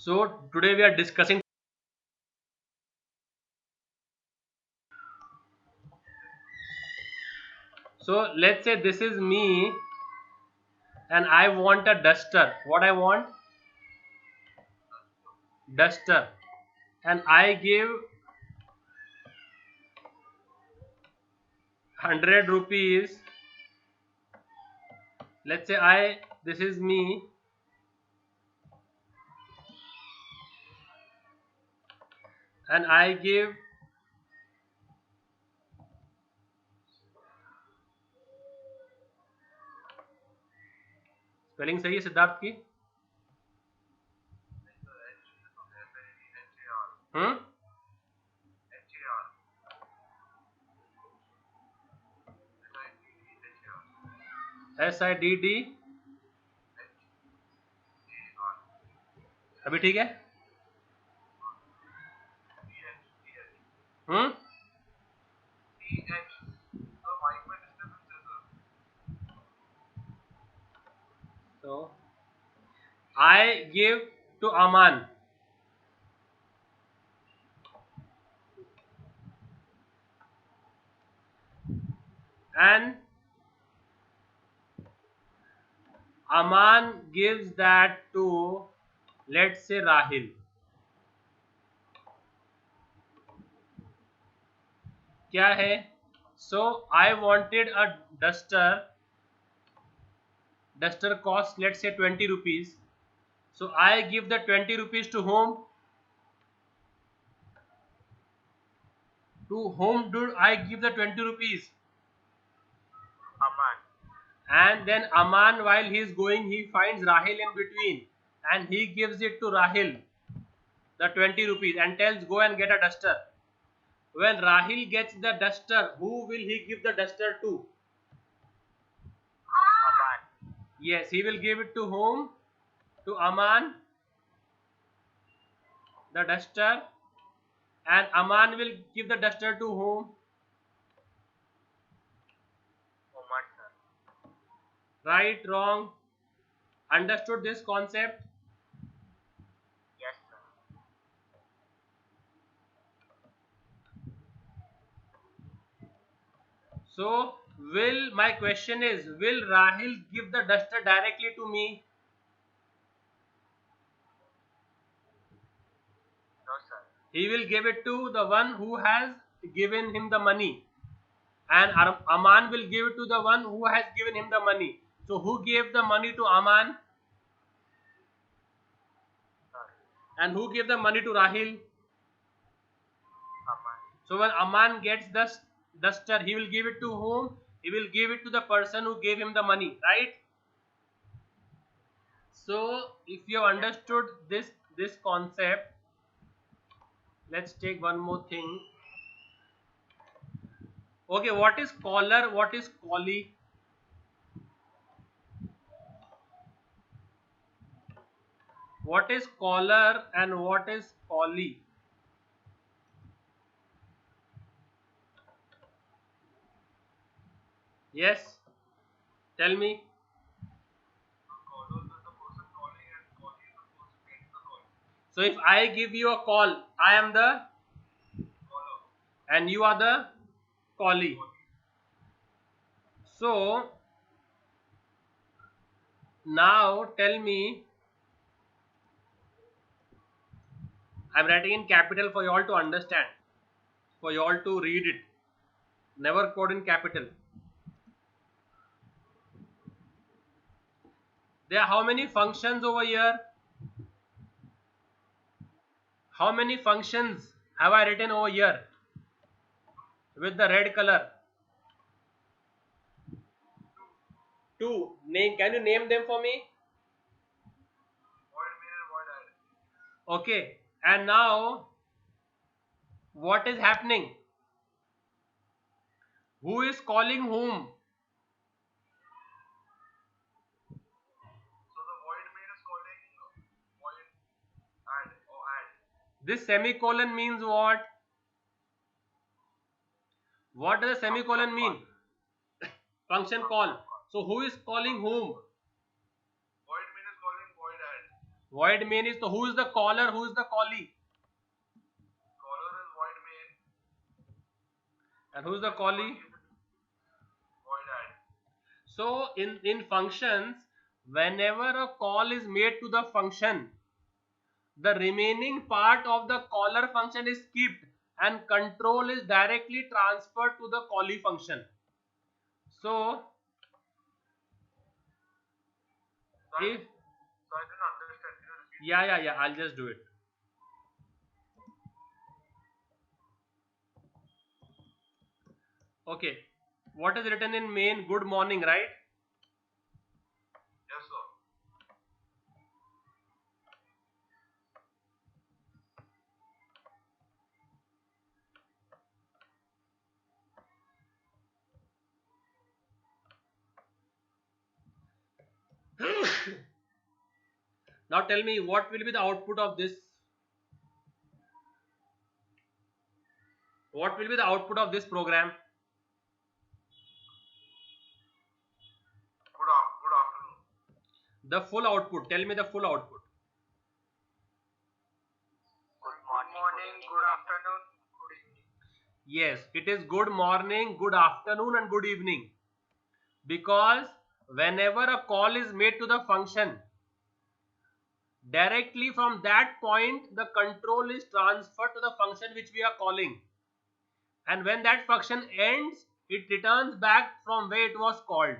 So today we are discussing. So let's say this is me and I want a duster. What I want? Duster. And I give 100 rupees. Let's say this is me and I give spelling सही है सिद्धार्थ की? हम्म SIDD अभी ठीक है? हम्म So I give to Aman and Aman gives that to, let's say, Rahil. क्या है? So I wanted a duster. Duster costs, let's say, 20 rupees. So I give the 20 rupees to whom? To whom do I give the 20 rupees? And then Aman, while he is going, he finds Rahil in between and he gives it to Rahil, the 20 rupees, and tells go and get a duster. When Rahil gets the duster, who will he give the duster to? Yes, he will give it to whom? To Aman, the duster. And Aman will give the duster to whom? Right, wrong? Understood this concept? So, my question is, will Rahil give the duster directly to me? He will give it to the one who has given him the money. And Aman will give it to the one who has given him the money. So, who gave the money to Aman? And who gave the money to Rahil? So, when Aman gets the duster, he will give it to whom? He will give it to the person who gave him the money, right? So, if you have understood this concept, let's take one more thing. Okay, what is caller? What is callee? What is caller and what is callee? Yes, tell me. So if I give you a call, I am the and you are the callee. So now tell me, I'm writing in capital for you all to understand, for you all to read it. Never code in capital. There are how many functions over here? How many functions have I written over here with the red color? Two. Name. Can you name them for me? Okay. And now, what is happening? Who is calling whom? This semicolon means what? What does a semicolon mean? Function call. So who is calling whom? Void main is, so who is the caller, who is the callee? Caller is void main. And who is the callee? Void add. So in functions, whenever a call is made to the function, the remaining part of the caller function is skipped and control is directly transferred to the callee function. So if So I didn't understand. Can you repeat? yeah, I'll just do it. Okay, what is written in main? Good morning, right? Yes, sir. Now tell me, what will be the output of this? What will be the output of this program? Good afternoon. The full output. Tell me the full output. Good morning, good afternoon, good evening. Yes, it is good morning, good afternoon, and good evening. Because whenever a call is made to the function, directly from that point, the control is transferred to the function which we are calling. And when that function ends, it returns back from where it was called.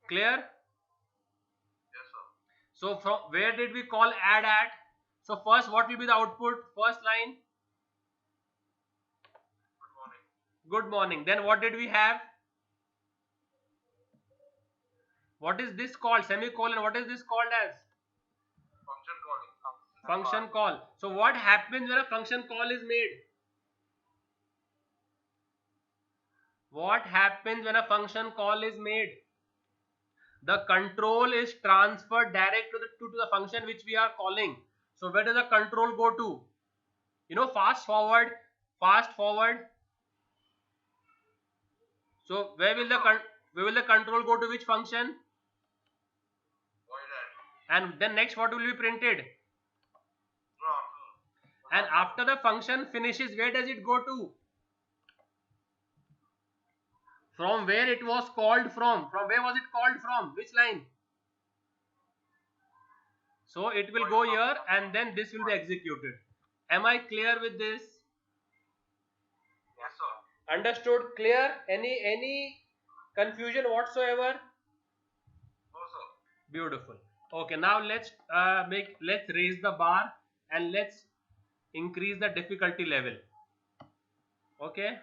Clear? Yes, sir. So from where did we call add at? So first, what will be the output? First line, Good morning. good morning. Then what did we have? What is this called? Semicolon. What is this called as? Function calling. Function call. So what happens when a function call is made? What happens when a function call is made? The control is transferred direct to the function which we are calling. So where does the control go to? You know, fast forward, fast forward. So where will the control go to which function? Void add. And then next what will be printed? Good afternoon. And after the function finishes, where does it go to? From where it was called from. From where was it called from? Which line? So it will go here and then this will be executed. Am I clear with this? Yes, sir. Understood? Clear? Any confusion whatsoever? No, sir. Beautiful. Okay, now let's raise the bar and let's increase the difficulty level. Okay.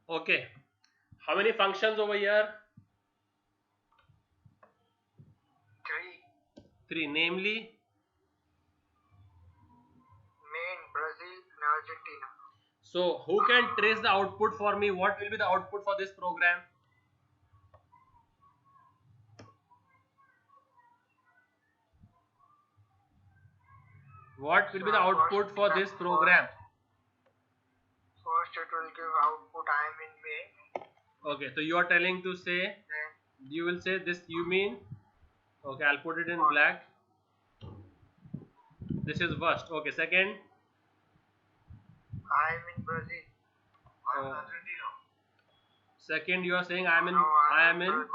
Okay. How many functions over here? 3. 3. Namely, Main, Brazil and Argentina. So who can trace the output for me? What will be the output for this program? What will be the output for this program? First, it will give output I am in main. Okay, so you are telling to say, Then you will say this you mean. Okay, I'll put it in black. This is first. Okay, second. I am in Brazil. Oh. Second, you are saying I am in. No, I am in. Brazil.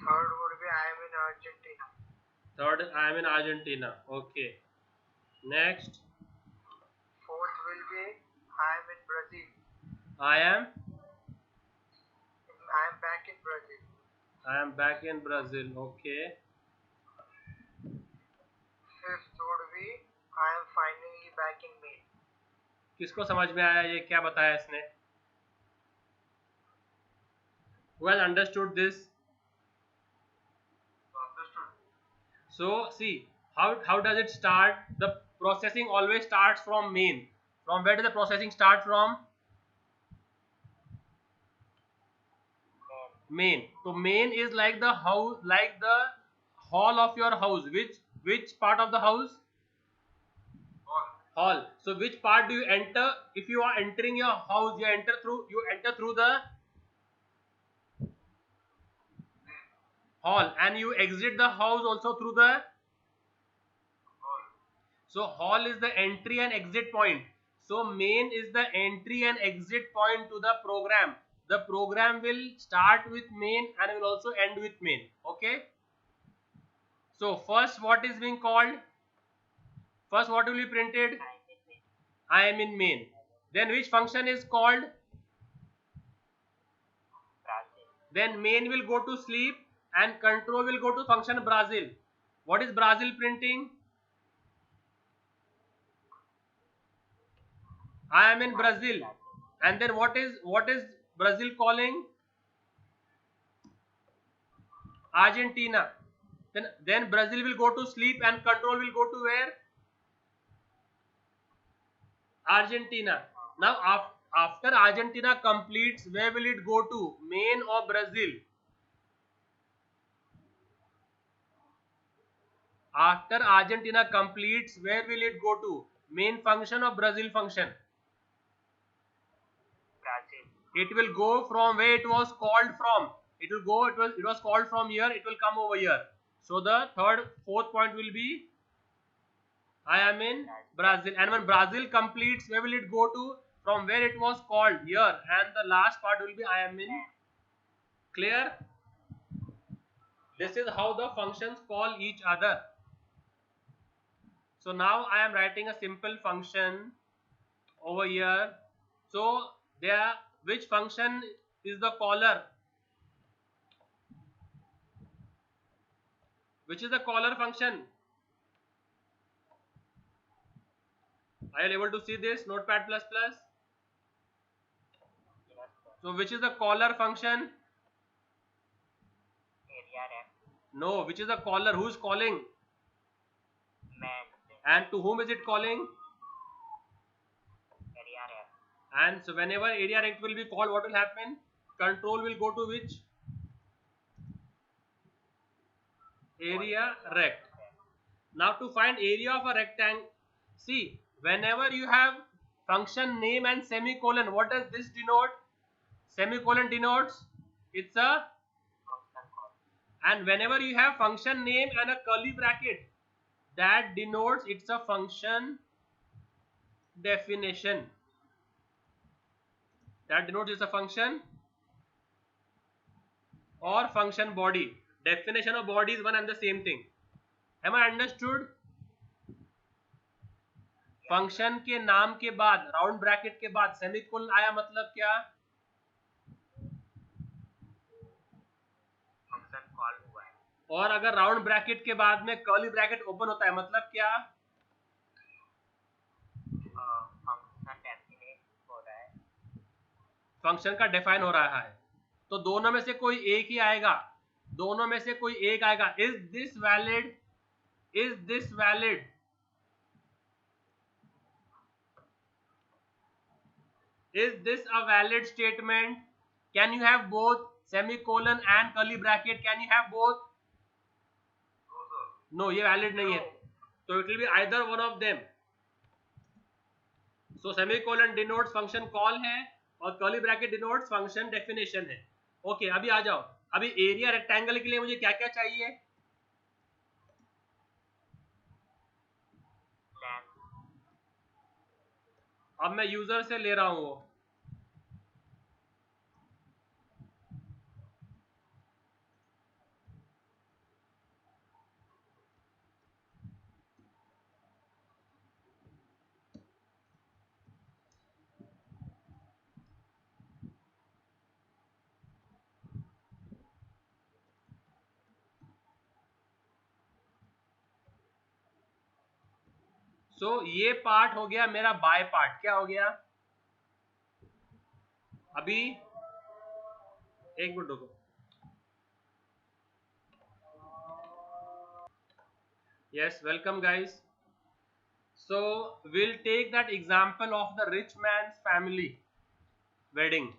Third would be I am in Argentina. Third, I am in Argentina. Okay. Next, Fourth will be I am in Brazil. I am. I am back in Brazil. I am back in Brazil. Okay. Fifth would be I am finally back in main. किसको समझ में आया ये क्या बताया इसने? Well understood this. So see how does it start? The processing always starts from main. From where does the processing start from? Main. So main is like the house, like the hall of your house. Which part of the house? Hall. So which part do you enter? If you are entering your house, you enter through the hall, and you exit the house also through the. So hall is the entry and exit point. So main is the entry and exit point to the program. The program will start with main and will also end with main. Okay. So first what is being called? First what will be printed? I am in main. Then which function is called? Then main will go to sleep and control will go to function Brazil. What is Brazil printing? I am in Brazil. And then what is Brazil calling? Argentina. Then Brazil will go to sleep and control will go to where? Argentina. Now after Argentina completes, where will it go to? Main or Brazil? After Argentina completes, where will it go to? Main function or Brazil function? Brazil. It will go from where it was called from. It will go. It was called from here. It will come over here. So the fourth point will be I am in Brazil. And when Brazil completes, where will it go to? From where it was called here. And the last part will be I am in. Clear? This is how the functions call each other. So now I am writing a simple function over here. So there, which function is the caller? Which is the caller function? Are you able to see this? Notepad++. So which is the caller function? No, which is the caller? Who is calling? Man. And to whom is it calling? And so whenever area rect will be called, what will happen? Control will go to which? Area rect. Now to find area of a rectangle, see, whenever you have function name and semicolon, what does this denote? Semicolon denotes it's a, and whenever you have function name and a curly bracket, that denotes it's a function definition. That denotes it's a function or function body. Definition of body is one and the same thing. Am I understood? Function के नाम के बाद round bracket के बाद semicolon आया मतलब क्या? Function call हुआ है. और अगर राउंड ब्रैकेट के बाद में कर्ली ब्रैकेट ओपन होता है मतलब क्या? फंक्शन डेफिनेट हो रहा है. फंक्शन का डिफाइन हो रहा है. तो दोनों में से कोई एक ही आएगा. दोनों में से कोई एक आएगा. Is this valid? Is this valid? Is this a valid statement? Can you have both semicolon and curly bracket? Can you have both? No, ये valid नहीं है. So it will be either one of them. So semicolon denotes function call है और curly bracket denotes function definition है. Okay, अभी आ जाओ. अभी area rectangle के लिए मुझे क्या क्या चाहिए? अब मैं यूजर से ले रहा हूं वो. So ये पार्ट हो गया मेरा बाय पार्ट. क्या हो गया? अभी एक मिनट रुको. Yes, welcome guys. So we'll take that example of the rich man's family wedding.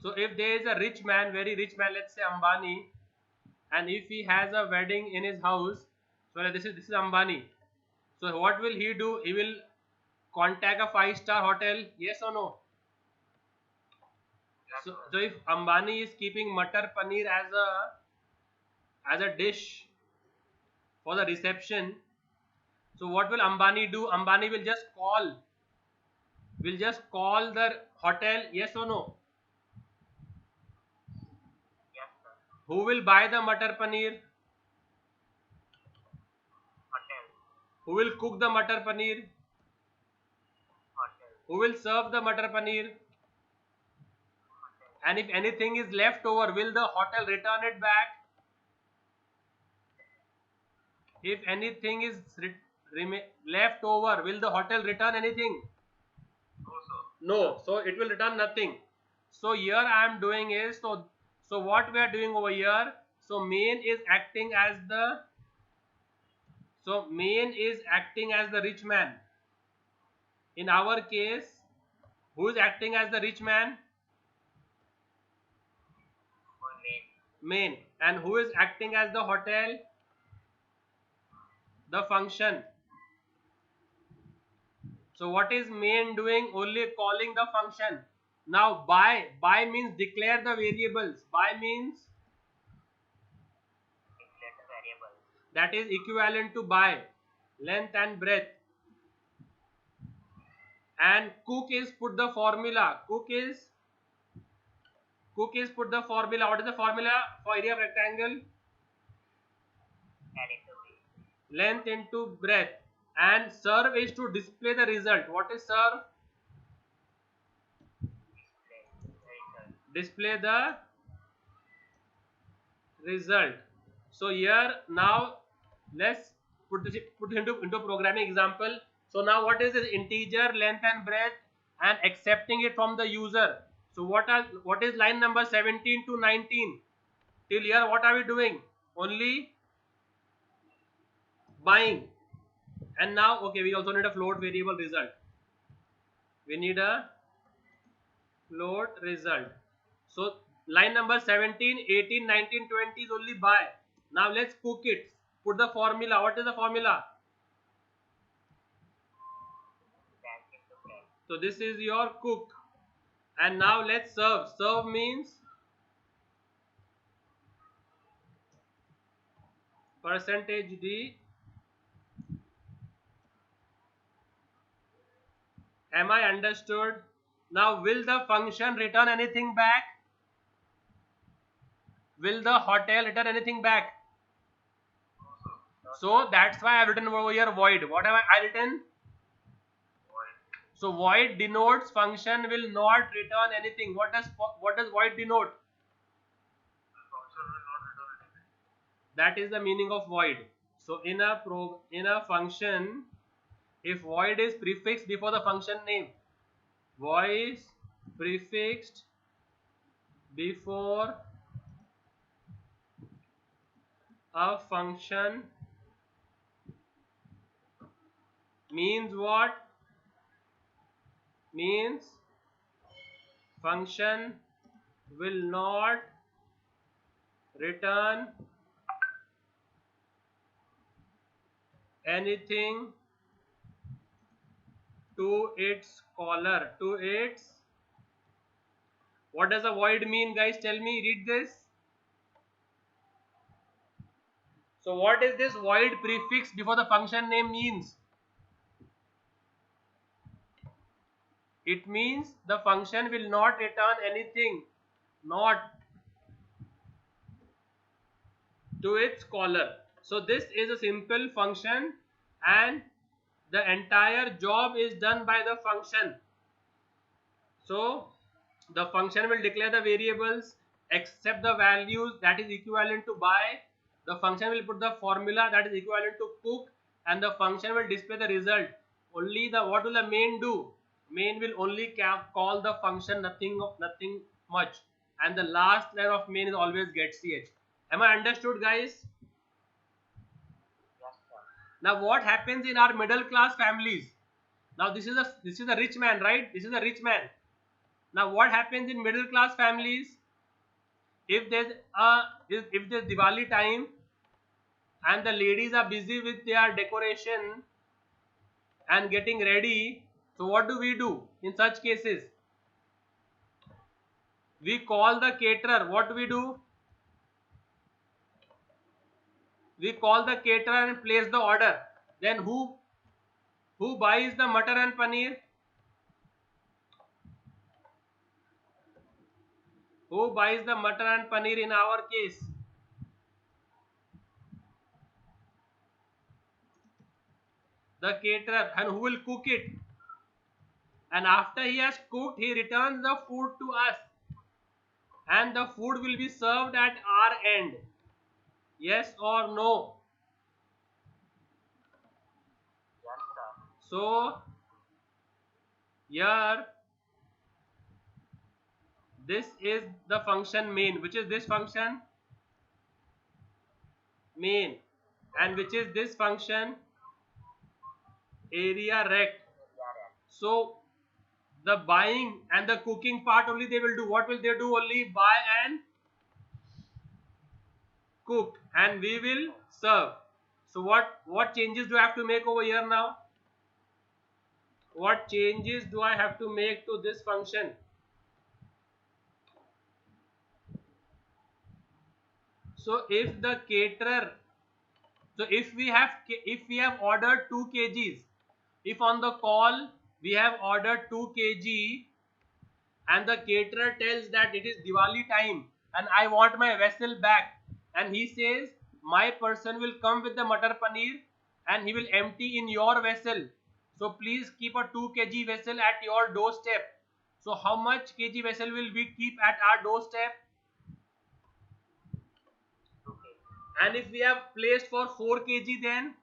So if there is a rich man, very rich man, let's say Ambani, and if he has a wedding in his house, so this is Ambani. So what will he do? He will contact a 5-star hotel. Yes or no? So if Ambani is keeping Matar Paneer as a dish for the reception, so what will Ambani do? Ambani will just call the hotel. Yes or no? Yes, sir. Who will buy the Matar Paneer? Hotel. Who will cook the Matar Paneer? Hotel. Who will serve the Matar Paneer? And if anything is left over, will the hotel return it back? If anything is left over, will the hotel return anything? No, sir. No. So it will return nothing. So here I am doing is, so what we are doing over here, so main is acting as the rich man. In our case, who is acting as the rich man? Main. And who is acting as the hotel? The function. So what is main doing? Only calling the function. Now by means declare the variables. By means Declare the variable. that is equivalent to by, length and breadth. And cook is put the formula. Cook is put the formula. What is the formula for area of rectangle? L into B. Length into breadth. And serve is to display the result. What is serve? Display the result. So here now let's put into programming example. So now what is this integer length and breadth and accepting it from the user. So what is line number 17 to 19? Till here what are we doing? Only buying. And now okay, we also need a float variable result. We need a float result. So line number 17, 18, 19, 20 is only buy. Now let's cook it. Put the formula. What is the formula? So this is your cook. And now let's serve. Serve means percentage D. Am I understood? Now will the function return anything back? Will the hotel return anything back? So that's why I have written over here void. What have I written? So void denotes function will not return anything. What does void denote? Function will not return anything. That is the meaning of void. So in a function, if void is prefixed before the function name, void prefixed before A function means what? Means function will not return anything to its caller. To its, what does a void mean, guys? Tell me, read this. So what is this void prefix before the function name means? It means the function will not return anything, not to its caller. So this is a simple function and the entire job is done by the function. So the function will declare the variables, accept the values that is equivalent to buy. The function will put the formula that is equivalent to cook, and the function will display the result. Only the what will the main do? Main will only call the function, nothing much, and the last line of main is always get ch. Am I understood, guys? Yes, sir. Now what happens in our middle class families? Now this is a rich man, right? This is a rich man. Now what happens in middle class families? If there's Diwali time and the ladies are busy with their decoration and getting ready, so what do in such cases? We call the caterer. What do? We call the caterer and place the order. Then who buys the mutton and paneer? Who buys the mutton and paneer in our case? The caterer. And who will cook it? And after he has cooked, he returns the food to us, and the food will be served at our end. Yes or no? Yes, sir. So here this is the function main. Which is this function? Main. And which is this function? Area rect. So the buying and the cooking part only they will do. What will they do? Only buy and cook, and we will serve. So what changes do I have to make over here now? What changes do I have to make to this function? So if the caterer, so if we have ordered 2 kgs, if on the call we have ordered 2 kg and the caterer tells that it is Diwali time and I want my vessel back, and he says my person will come with the matar paneer and he will empty in your vessel, so please keep a 2 kg vessel at your doorstep. So how much kg vessel will we keep at our doorstep? Okay. And if we have placed for 4 kg,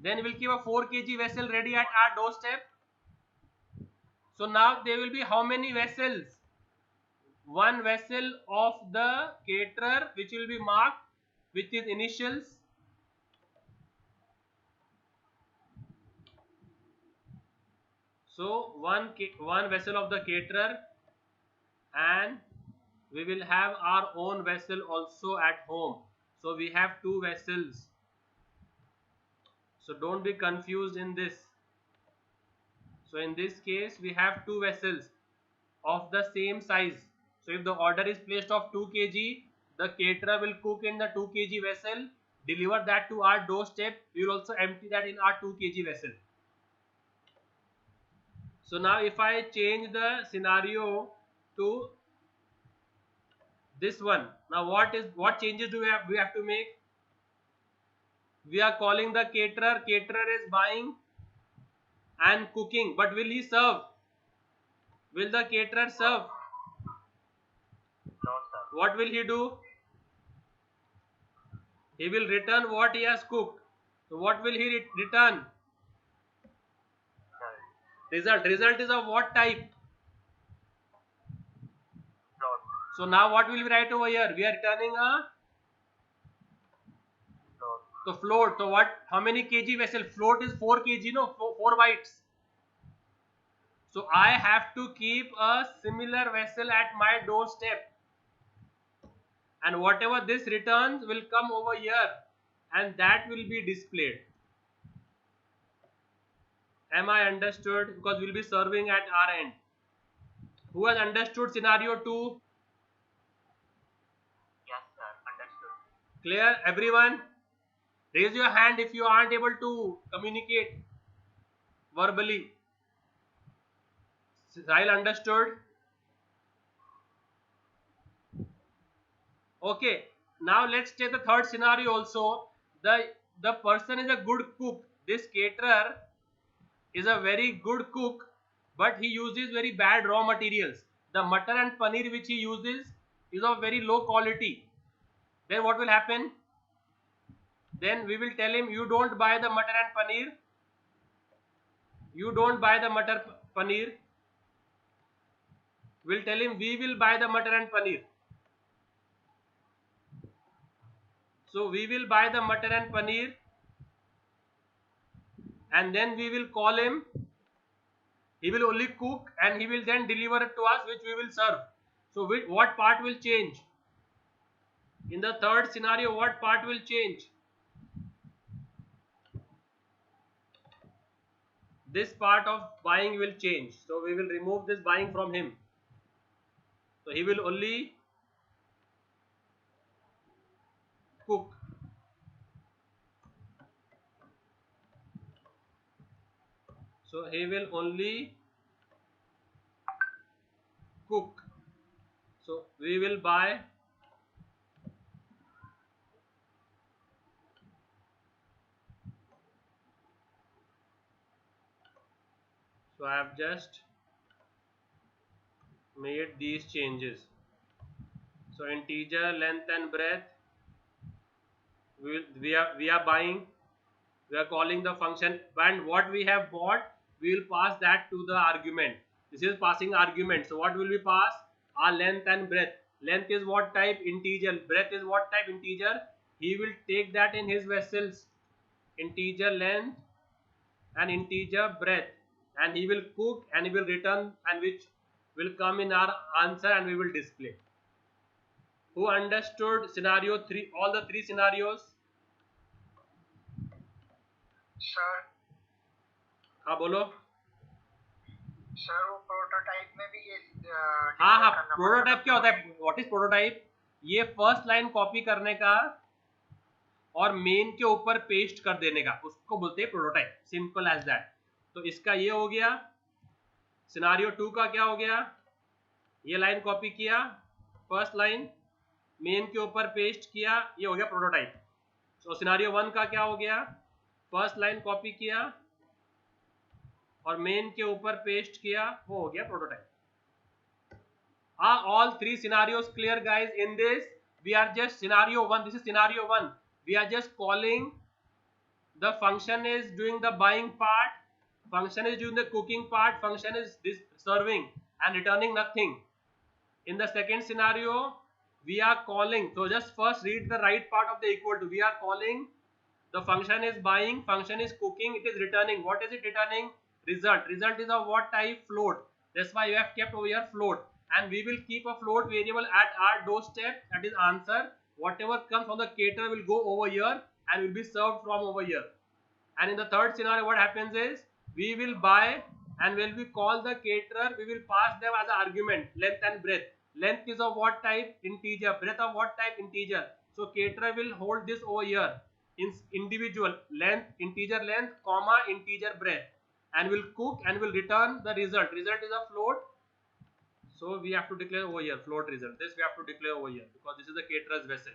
then we'll keep a 4 kg vessel ready at our doorstep. So now there will be how many vessels? One vessel of the caterer which will be marked with his initials. So one vessel of the caterer, and we will have our own vessel also at home. So we have 2 vessels. So don't be confused in this. So in this case we have 2 vessels of the same size. So if the order is placed of 2 kg, the caterer will cook in the 2 kg vessel, deliver that to our doorstep. We will also empty that in our 2 kg vessel. So now if I change the scenario to this one, now what changes do we have to make? We are calling the caterer. Caterer is buying and cooking, but will he serve? Will the caterer serve? No, sir. What will he do? He will return what he has cooked. So what will he return? Sir. Result is of what type? Plot. So now what will we write over here? We are returning a float. So what? How many kg vessel? Float is 4 kg, no? 4 bytes. So I have to keep a similar vessel at my doorstep, and whatever this returns will come over here, and that will be displayed. Am I understood? Because we'll be serving at our end. Who has understood scenario 2? Yes, sir. Understood. Clear, everyone? Raise your hand if you aren't able to communicate verbally. Sahil understood? Okay. Now let's take the third scenario also. The person is a good cook. This caterer is a very good cook, but he uses very bad raw materials. The mutton and paneer which he uses is of very low quality. Then what will happen? Then we will tell him, you don't buy the mutton and paneer. You don't buy the mutton paneer. We'll tell him, we will buy the mutton and paneer. So we will buy the mutton and paneer, and then we will call him. He will only cook and he will then deliver it to us, which we will serve. So what part will change? In the third scenario, what part will change? This part of buying will change. So we will remove this buying from him. So he will only cook. So he will only cook. So we will buy so I have just made these changes. So integer, length and breadth, we are buying, we are calling the function, and what we have bought we will pass that to the argument. This is passing argument. So what will we pass? Our length and breadth. Length is what type? Integer. Breadth is what type? Integer. He will take that in his vessels, integer length and integer breadth, and he will cook and he will return, and which will come in our answer and we will display. Who understood scenario 3, all the 3 scenarios? Sir, हाँ बोलो. Sir वो prototype में भी ये हाँ हाँ, करना prototype क्या होता है? What is prototype? ये फर्स्ट लाइन कॉपी करने का और मेन के ऊपर पेस्ट कर देने का, उसको बोलते हैं प्रोटोटाइप. Simple as that. तो इसका ये हो गया. सिनारियो 2 का क्या हो गया? ये लाइन कॉपी किया, फर्स्ट लाइन मेन के ऊपर पेस्ट किया, ये हो गया प्रोटोटाइप. सो सिनारियो 1 का क्या हो गया? फर्स्ट लाइन कॉपी किया और मेन के ऊपर पेस्ट किया, वो हो गया prototype. All 3 scenarios clear, guys? In this we are just scenario 1. This is scenario 1. We are just calling, the function is doing the buying part, function is doing the cooking part, function is this serving and returning nothing. In the second scenario we are calling, so just first read the right part of the equal to. We are calling, the function is buying, function is cooking, it is returning. What is it returning? Result. Result is of what type? Float. That's why you have kept over here float, and we will keep a float variable at our doorstep, that is answer. Whatever comes from the caterer will go over here and will be served from over here. And in the third scenario what happens is, we will buy, and when we call the caterer we will pass them as an argument length and breadth. Length is of what type? Integer. Breadth of what type? Integer. So caterer will hold this over here in individual length, integer length, comma, integer breadth, and will cook and will return the result. Result is a float. So we have to declare over here float result. This we have to declare over here because this is the caterer's vessel.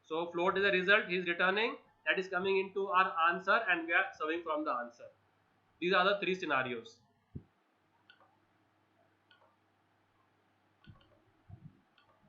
So float is a result he is returning, that is coming into our answer, and we are serving from the answer. These are the 3 scenarios.